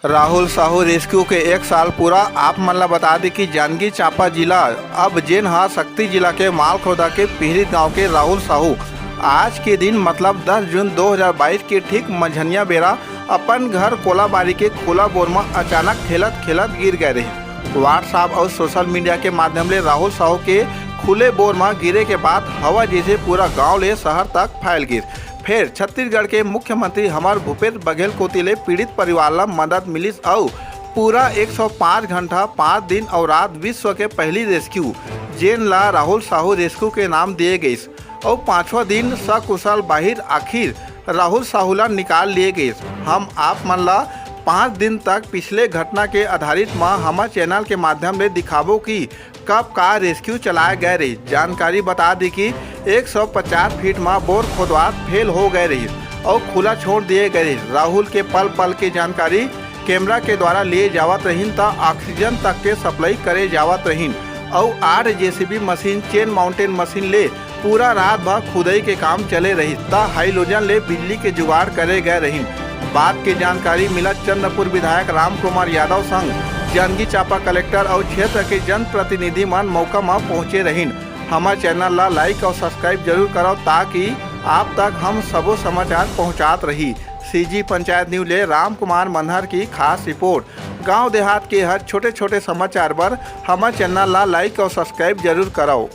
Rahul Sahu rescue के 1 साल पूरा। आप मन ला बता दी कि जांजगीर चांपा जिला अब जेन हा शक्ति जिला के मालखोदा के पीड़ित गांव के राहुल साहू आज के दिन मतलब 10 जून 2022 के ठीक मंझनिया बेरा अपन घर कोलाबारी के खुला बोर में अचानक खेलत खेलत गिर गए रहे। व्हाट्सएप और सोशल मीडिया के माध्यम से राहुल साहू के खुले बोर में गिरे के बाद हवा जैसे पूरा गाँव ले शहर तक फैल गिर। फिर छत्तीसगढ़ के मुख्यमंत्री हमार भूपेश बघेल कोतिले पीड़ित परिवार ला मदद मिलिस और पूरा 105 घंटा 5 दिन और रात विश्व के पहली रेस्क्यू जेन ला राहुल साहू रेस्क्यू के नाम दिए गए और 5वां दिन सकुशल बाहर आखिर राहुल साहू ला निकाल लिए गए। हम आप मन ला 5 दिन तक पिछले घटना के आधारित में हमारे चैनल के माध्यम से दिखाबो कि कब का रेस्क्यू चलाया गया रही। जानकारी बता दी कि 150 फीट में बोर खोदवात फेल हो गए रही और खुला छोड़ दिए गए रही। राहुल के पल पल की जानकारी कैमरा के द्वारा लिए जावत रहीन ता ऑक्सीजन तक के सप्लाई करे जावत रहीन और 8 JCB machine chain mountain machine ले पूरा रात भर खुदाई के काम चले रही ता हाइलोजन ले बिजली के जुगाड़ करे गए रहीन। बात की जानकारी मिला चंद्रपुर विधायक राम कुमार यादव संग जांजगीर चांपा कलेक्टर और क्षेत्र के जनप्रतिनिधि मन मौका में पहुँचे रहीन। हमारे चैनल ला लाइक और सब्सक्राइब जरूर करो ताकि आप तक हम सबो समाचार पहुँचात रही। सीजी पंचायत न्यूज ले राम कुमार मनहर की खास रिपोर्ट। गांव देहात के हर छोटे छोटे समाचार पर हमारे चैनल ला लाइक और सब्सक्राइब जरूर करो।